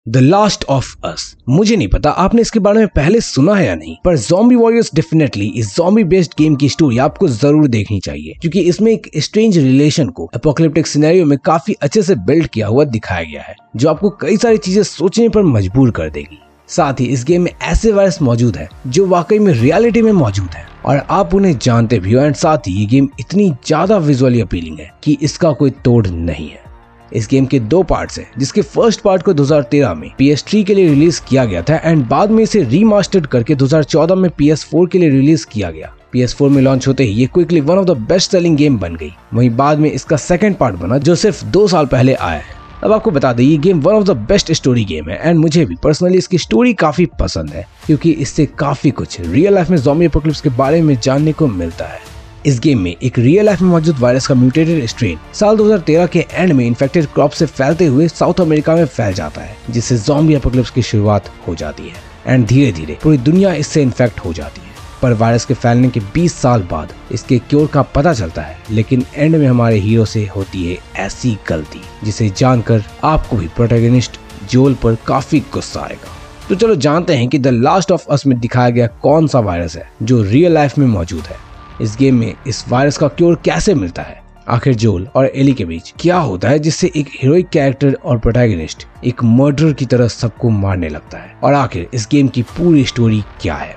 The last of us. मुझे नहीं पता आपने इसके बारे में पहले सुना है या नहीं, पर ज़ॉम्बी वॉरियर्स डेफिनेटली इस ज़ॉम्बी बेस्ड गेम की स्टोरी आपको जरूर देखनी चाहिए, क्योंकि इसमें एक स्ट्रेंज रिलेशन को एपोकलिप्टिक सिनेरियो में काफी अच्छे से बिल्ड किया हुआ दिखाया गया है, जो आपको कई सारी चीजें सोचने पर मजबूर कर देगी। साथ ही इस गेम में ऐसे वायरस मौजूद है जो वाकई में रियलिटी में मौजूद है और आप उन्हें जानते भी हो। एंड साथ ही ये गेम इतनी ज्यादा विजुअली अपीलिंग है कि इसका कोई तोड़ नहीं है। इस गेम के 2 पार्ट्स हैं, जिसके फर्स्ट पार्ट को 2013 में PS3 के लिए रिलीज किया गया था एंड बाद में इसे रीमास्टर्ड करके 2014 में PS4 के लिए रिलीज किया गया। PS4 में लॉन्च होते ही ये quickly one of the best selling game बन गई। वहीं बाद में इसका सेकंड पार्ट बना जो सिर्फ 2 साल पहले आया है। अब आपको बता दें, ये game one of the best story game है एंड मुझे भी पर्सनली इसकी स्टोरी काफी पसंद है, क्योंकि इससे काफी कुछ रियल लाइफ में ज़ॉम्बी एपोकलिप्स के बारे में जानने को मिलता है। इस गेम में एक रियल लाइफ में मौजूद वायरस का म्यूटेटेड स्ट्रेन साल 2013 के एंड में इन्फेक्टेड क्रॉप से फैलते हुए साउथ अमेरिका में फैल जाता है, जिससे ज़ॉम्बी एपोकलिप्स की शुरुआत हो जाती है एंड धीरे धीरे पूरी दुनिया इससे इन्फेक्ट हो जाती है। पर वायरस के फैलने के 20 साल बाद इसके क्योर का पता चलता है, लेकिन एंड में हमारे हीरो से होती है ऐसी गलती जिसे जानकर आपको भी प्रोटैगनिस्ट जोल पर काफी गुस्सा आएगा। तो चलो जानते हैं कि द लास्ट ऑफ अस में दिखाया गया कौन सा वायरस है जो रियल लाइफ में मौजूद है। इस गेम में इस वायरस का क्योर कैसे मिलता है, आखिर जोल और एली के बीच क्या होता है जिससे एक हीरोइक कैरेक्टर और प्रोटैगनिस्ट एक मर्डरर की तरह सबको मारने लगता है, और आखिर इस गेम की पूरी स्टोरी क्या है।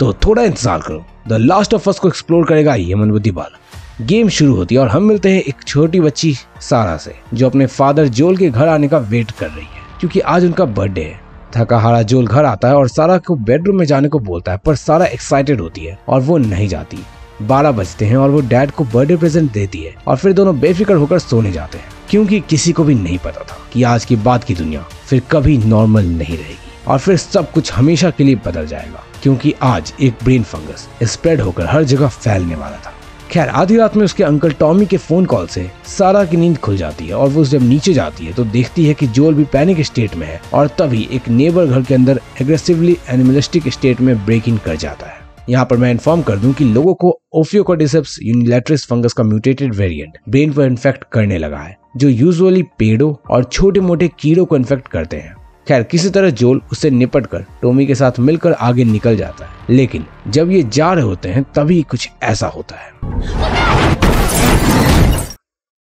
तो थोड़ा इंतजार करो, द लास्ट ऑफ अस को एक्सप्लोर करेगा ये मंदबुद्धि बालक। गेम शुरू होती है और हम मिलते हैं एक छोटी बच्ची सारा से, जो अपने फादर जोल के घर आने का वेट कर रही है, क्योंकि आज उनका बर्थडे है। थका हारा जोल घर आता है और सारा को बेडरूम में जाने को बोलता है, पर सारा एक्साइटेड होती है और वो नहीं जाती। 12 बजते हैं और वो डैड को बर्थडे प्रेजेंट देती है और फिर दोनों बेफिक्र होकर सोने जाते हैं, क्योंकि किसी को भी नहीं पता था कि आज के बाद की दुनिया फिर कभी नॉर्मल नहीं रहेगी और फिर सब कुछ हमेशा के लिए बदल जाएगा, क्योंकि आज एक ब्रेन फंगस स्प्रेड होकर हर जगह फैलने वाला था। खैर, आधी रात में उसके अंकल टॉमी के फोन कॉल से सारा की नींद खुल जाती है और वो जब नीचे जाती है तो देखती है कि जोल भी पैनिक स्टेट में है, और तभी एक नेबर घर के अंदर एग्रेसिवली एनिमलिस्टिक स्टेट में ब्रेक इन कर जाता है। यहाँ पर मैं इन्फॉर्म कर दूं कि लोगों को ओफियोकॉर्डिसेप्स यूनिलैटरस फंगस का म्यूटेटेड वेरिएंट ब्रेन पर इन्फेक्ट करने लगा है, जो यूजुअली पेड़ों और छोटे मोटे कीड़ों को इन्फेक्ट करते हैं। खैर, किसी तरह जोल उससे निपट कर टॉमी के साथ मिलकर आगे निकल जाता है, लेकिन जब ये जा रहे होते हैं तभी कुछ ऐसा होता है।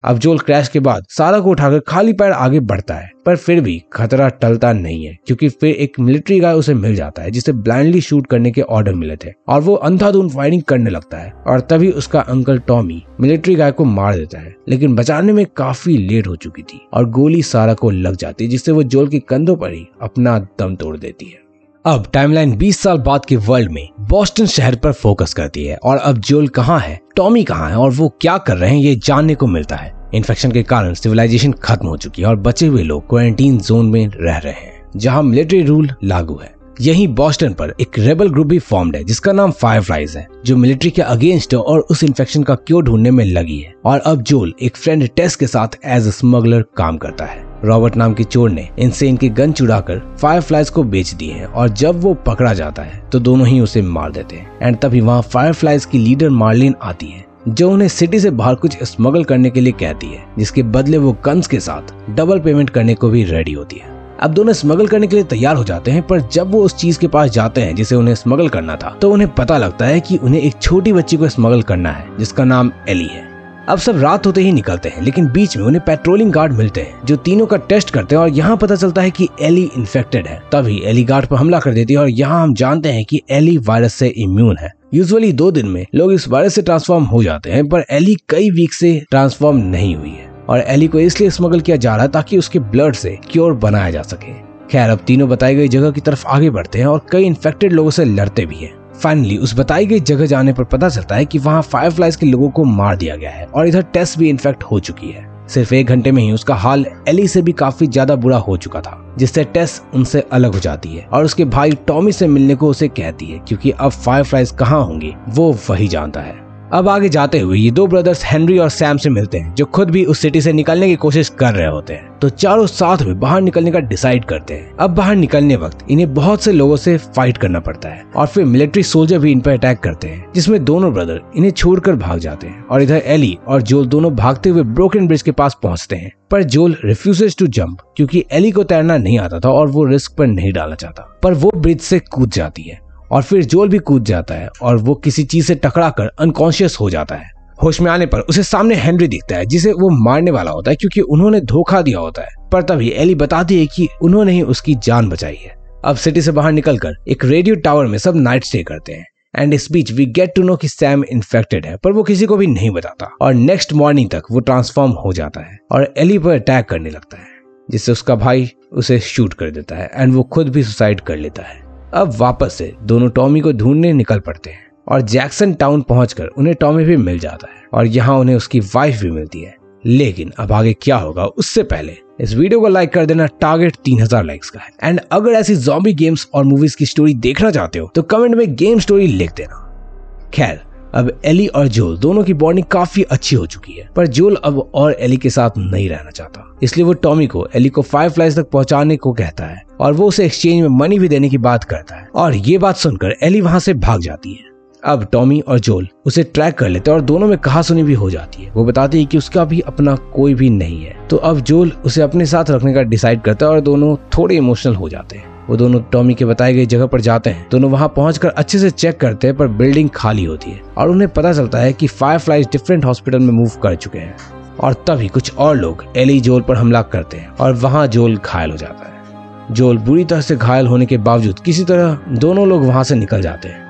अब जोल क्रैश के बाद सारा को उठाकर खाली पैर आगे बढ़ता है, पर फिर भी खतरा टलता नहीं है, क्योंकि फिर एक मिलिट्री गाय उसे मिल जाता है जिसे ब्लाइंडली शूट करने के ऑर्डर मिले थे, और वो अंधाधुंध फायरिंग करने लगता है और तभी उसका अंकल टॉमी मिलिट्री गाय को मार देता है, लेकिन बचाने में काफी लेट हो चुकी थी और गोली सारा को लग जाती है, जिससे वो जोल के कंधों पर ही अपना दम तोड़ देती है। अब टाइमलाइन 20 साल बाद के वर्ल्ड में बॉस्टन शहर पर फोकस करती है, और अब जोल कहाँ है, टॉमी कहाँ है और वो क्या कर रहे हैं ये जानने को मिलता है। इन्फेक्शन के कारण सिविलाइजेशन खत्म हो चुकी है और बचे हुए लोग क्वारंटीन जोन में रह रहे हैं, जहाँ मिलिट्री रूल लागू है। यहीं बॉस्टन पर एक रेबल ग्रुप भी फॉर्म्ड है जिसका नाम फायरफ्लाइज है, जो मिलिट्री के अगेंस्ट और उस इन्फेक्शन का क्योर ढूंढने में लगी है। और अब जोल एक फ्रेंड टेस के साथ एज ए स्मगलर काम करता है। रॉबर्ट नाम के चोर ने इनसे इनके गन चुराकर फायरफ्लाइज को बेच दिए हैं, और जब वो पकड़ा जाता है तो दोनों ही उसे मार देते हैं। एंड तभी वहाँ फायरफ्लाइज की लीडर मार्लिन आती है, जो उन्हें सिटी से बाहर कुछ स्मगल करने के लिए कहती है, जिसके बदले वो गन्स के साथ डबल पेमेंट करने को भी रेडी होती है। अब दोनों स्मगल करने के लिए तैयार हो जाते हैं, पर जब वो उस चीज के पास जाते हैं जिसे उन्हें स्मगल करना था, तो उन्हें पता लगता है कि उन्हें एक छोटी बच्ची को स्मगल करना है जिसका नाम एली है। अब सब रात होते ही निकलते हैं, लेकिन बीच में उन्हें पेट्रोलिंग गार्ड मिलते हैं जो तीनों का टेस्ट करते हैं, और यहाँ पता चलता है कि एली इन्फेक्टेड है। तभी एली गार्ड पर हमला कर देती है और यहाँ हम जानते हैं कि एली वायरस से इम्यून है। यूजुअली 2 दिन में लोग इस वायरस से ट्रांसफॉर्म हो जाते हैं, पर एली कई वीक से ट्रांसफॉर्म नहीं हुई है, और एली को इसलिए स्मगल किया जा रहा है ताकि उसके ब्लड से क्योर बनाया जा सके। खैर, अब तीनों बताई गई जगह की तरफ आगे बढ़ते हैं और कई इन्फेक्टेड लोगों से लड़ते भी हैं। फाइनली उस बताई गई जगह जाने पर पता चलता है कि वहाँ फायरफ्लाइज के लोगों को मार दिया गया है, और इधर टेस भी इन्फेक्ट हो चुकी है। सिर्फ 1 घंटे में ही उसका हाल एली से भी काफी ज्यादा बुरा हो चुका था, जिससे टेस उनसे अलग हो जाती है और उसके भाई टॉमी से मिलने को उसे कहती है, क्योंकि अब फायरफ्लाइज कहाँ होंगे वो वही जानता है। अब आगे जाते हुए ये दो ब्रदर्स हेनरी और सैम से मिलते हैं, जो खुद भी उस सिटी से निकलने की कोशिश कर रहे होते हैं। तो चारों साथ में बाहर निकलने का डिसाइड करते हैं। अब बाहर निकलने वक्त इन्हें बहुत से लोगों से फाइट करना पड़ता है और फिर मिलिट्री सोल्जर भी इन पर अटैक करते हैं, जिसमें दोनों ब्रदर इन्हें छोड़कर भाग जाते हैं। और इधर एली और जोल दोनों भागते हुए ब्रोकन ब्रिज के पास पहुंचते हैं, पर जोल रिफ्यूजेस टू जंप क्योंकि एली को तैरना नहीं आता था और वो रिस्क पर नहीं डालना चाहता। पर वो ब्रिज से कूद जाती है और फिर जोल भी कूद जाता है और वो किसी चीज से टकराकर अनकॉन्शियस हो जाता है। होश में आने पर उसे सामने हेनरी दिखता है, जिसे वो मारने वाला होता है क्योंकि उन्होंने धोखा दिया होता है। पर तभी एली बताती है कि उन्होंने ही उसकी जान बचाई है। अब सिटी से बाहर निकलकर एक रेडियो टावर में सब नाइट स्टे करते हैं एंड इस बीच वी गेट टू नो कि सैम इन्फेक्टेड है, पर वो किसी को भी नहीं बताता। और नेक्स्ट मॉर्निंग तक वो ट्रांसफॉर्म हो जाता है और एली पर अटैक करने लगता है, जिससे उसका भाई उसे शूट कर देता है एंड वो खुद भी सुसाइड कर लेता है। अब वापस से दोनों टॉमी को ढूंढने निकल पड़ते हैं और जैक्सन टाउन पहुंचकर उन्हें टॉमी भी मिल जाता है और यहाँ उन्हें उसकी वाइफ भी मिलती है। लेकिन अब आगे क्या होगा उससे पहले इस वीडियो को लाइक कर देना, टारगेट 3000 लाइक्स का है। एंड अगर ऐसी ज़ॉम्बी गेम्स और मूवीज की स्टोरी देखना चाहते हो तो कमेंट में गेम स्टोरी लिख देना। खैर, अब एली और जोल दोनों की बॉन्डिंग काफी अच्छी हो चुकी है, पर जोल अब और एली के साथ नहीं रहना चाहता, इसलिए वो टॉमी को एली को फायरफ्लाइज तक पहुंचाने को कहता है और वो उसे एक्सचेंज में मनी भी देने की बात करता है। और ये बात सुनकर एली वहां से भाग जाती है। अब टॉमी और जोल उसे ट्रैक कर लेते हैं और दोनों में कहासुनी भी हो जाती है। वो बताती है कि उसका भी अपना कोई भी नहीं है। तो अब जोल उसे अपने साथ रखने का डिसाइड करता है और दोनों थोड़े इमोशनल हो जाते हैं। वो दोनों टॉमी के बताई गई जगह पर जाते हैं। दोनों वहां पहुंचकर अच्छे से चेक करते हैं, पर बिल्डिंग खाली होती है और उन्हें पता चलता है कि फायरफ्लाइज डिफरेंट हॉस्पिटल में मूव कर चुके हैं। और तभी कुछ और लोग एली जोल पर हमला करते हैं और वहां जोल घायल हो जाता है। जोल बुरी तरह से घायल होने के बावजूद किसी तरह दोनों लोग वहां से निकल जाते हैं।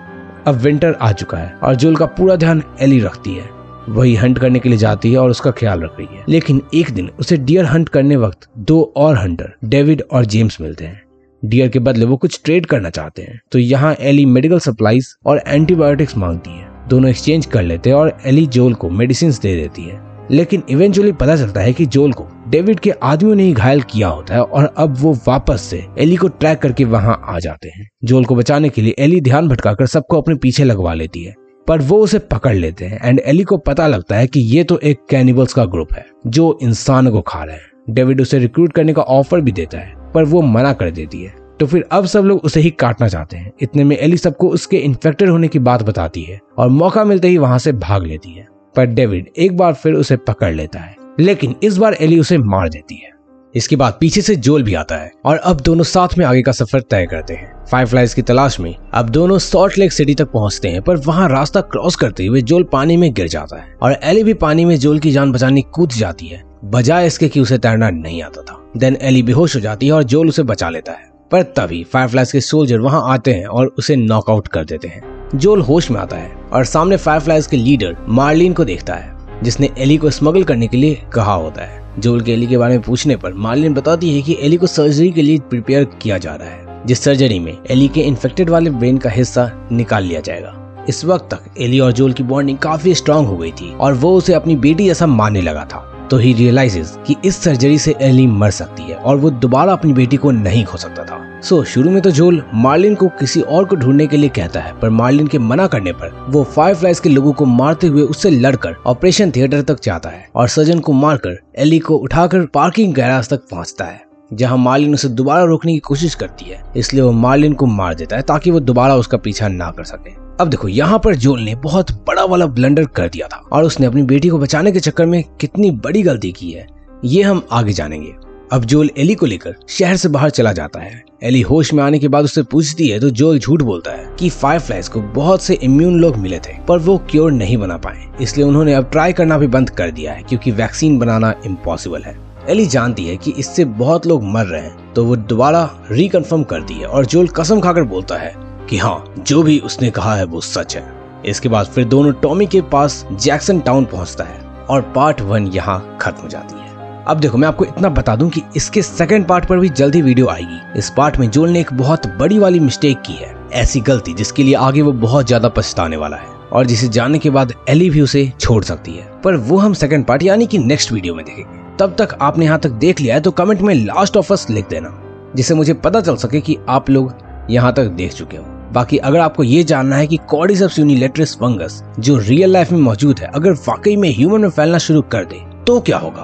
अब विंटर आ चुका है और जोल का पूरा ध्यान एली रखती है। वही हंट करने के लिए जाती है और उसका ख्याल रख रही है। लेकिन एक दिन उसे डियर हंट करने वक्त दो और हंटर डेविड और जेम्स मिलते हैं। डियर के बदले वो कुछ ट्रेड करना चाहते हैं, तो यहाँ एली मेडिकल सप्लाईज और एंटीबायोटिक्स मांगती है। दोनों एक्सचेंज कर लेते हैं और एली जोल को मेडिसिन दे देती है। लेकिन इवेंचुअली पता चलता है कि जोल को डेविड के आदमियों ने ही घायल किया होता है और अब वो वापस से एली को ट्रैक करके वहां आ जाते हैं। जोल को बचाने के लिए एली ध्यान भटकाकर सबको अपने पीछे लगवा लेती है, पर वो उसे पकड़ लेते हैं एंड एली को पता लगता है कि ये तो एक कैनिबल्स का ग्रुप है जो इंसानों को खा रहे हैं। डेविड उसे रिक्रूट करने का ऑफर भी देता है, पर वो मना कर देती है। तो फिर अब सब लोग उसे ही काटना चाहते हैं। इतने में एली सबको उसके इन्फेक्टेड होने की बात बताती है और मौका मिलते ही वहां से भाग लेती है। पर डेविड एक बार फिर उसे पकड़ लेता है, लेकिन इस बार एली उसे मार देती है। इसके बाद पीछे से जोल भी आता है और अब दोनों साथ में आगे का सफर तय करते हैं। फायरफ्लाइज की तलाश में अब दोनों सॉल्ट लेक सिटी तक पहुंचते हैं, पर वहां रास्ता क्रॉस करते हुए जोल पानी में गिर जाता है और एली भी पानी में जोल की जान बचाने कूद जाती है, बजाय इसके कि उसे तैरना नहीं आता था। देन एली बेहोश हो जाती है और जोल उसे बचा लेता है, पर तभी फायरफ्लाइज के सोल्जर वहां आते हैं और उसे नॉकआउट कर देते हैं। जोल होश में आता है और सामने फायरफ्लाइज के लीडर मार्लिन को देखता है, जिसने एली को स्मगल करने के लिए कहा होता है। जोल के एली के बारे में पूछने पर मार्लिन बताती है कि एली को सर्जरी के लिए प्रिपेयर किया जा रहा है, जिस सर्जरी में एली के इन्फेक्टेड वाले ब्रेन का हिस्सा निकाल लिया जाएगा। इस वक्त तक एली और जोल की बॉन्डिंग काफी स्ट्रांग हो गई थी और वो उसे अपनी बेटी जैसा मानने लगा था। तो ही रियलाइजेस कि इस सर्जरी से एली मर सकती है और वो दोबारा अपनी बेटी को नहीं खो सकता था। शुरू में तो जोल मार्लिन को किसी और को ढूंढने के लिए कहता है, पर मार्लिन के मना करने पर वो फायरफ्लाइज के लोगों को मारते हुए उससे लड़कर ऑपरेशन थिएटर तक जाता है और सर्जन को मारकर एली को उठाकर पार्किंग गैराज तक पहुंचता है, जहां मार्लिन उसे दोबारा रोकने की कोशिश करती है। इसलिए वो मार्लिन को मार देता है ताकि वो दोबारा उसका पीछा ना कर सके। अब देखो, यहाँ पर जोल ने बहुत बड़ा वाला ब्लंडर कर दिया था और उसने अपनी बेटी को बचाने के चक्कर में कितनी बड़ी गलती की है, ये हम आगे जानेंगे। अब जोल एली को लेकर शहर से बाहर चला जाता है। एली होश में आने के बाद उससे पूछती है तो जोल झूठ बोलता है कि फायरफ्लाइज को बहुत से इम्यून लोग मिले थे, पर वो क्योर नहीं बना पाए, इसलिए उन्होंने अब ट्राई करना भी बंद कर दिया है क्योंकि वैक्सीन बनाना इम्पॉसिबल है। एली जानती है कि इससे बहुत लोग मर रहे हैं, तो वो दोबारा रिकन्फर्म करती है और जोल कसम खाकर बोलता है कि हाँ, जो भी उसने कहा है वो सच है। इसके बाद फिर दोनों टॉमी के पास जैक्सन टाउन पहुंचता है और पार्ट 1 यहाँ खत्म हो जाती है। अब देखो, मैं आपको इतना बता दूं कि इसके सेकंड पार्ट पर भी जल्दी वीडियो आएगी। इस पार्ट में जोल ने एक बहुत बड़ी वाली मिस्टेक की है, ऐसी गलती जिसके लिए आगे वो बहुत ज्यादा पछताने वाला है और जिसे जानने के बाद एली भी उसे छोड़ सकती है, पर वो हम सेकंड पार्ट यानी कि नेक्स्ट वीडियो में देखेंगे। तब तक आपने यहाँ तक देख लिया है तो कमेंट में लास्ट ऑफ अस लिख देना, जिससे मुझे पता चल सके कि आप लोग यहाँ तक देख चुके हो। बाकी अगर आपको ये जानना है कि कॉर्डिसेप्स यूनिलैटरस फंगस जो रियल लाइफ में मौजूद है अगर वाकई में ह्यूमन में फैलना शुरू कर दे तो क्या होगा,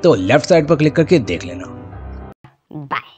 तो लेफ्ट साइड पर क्लिक करके देख लेना। बाय।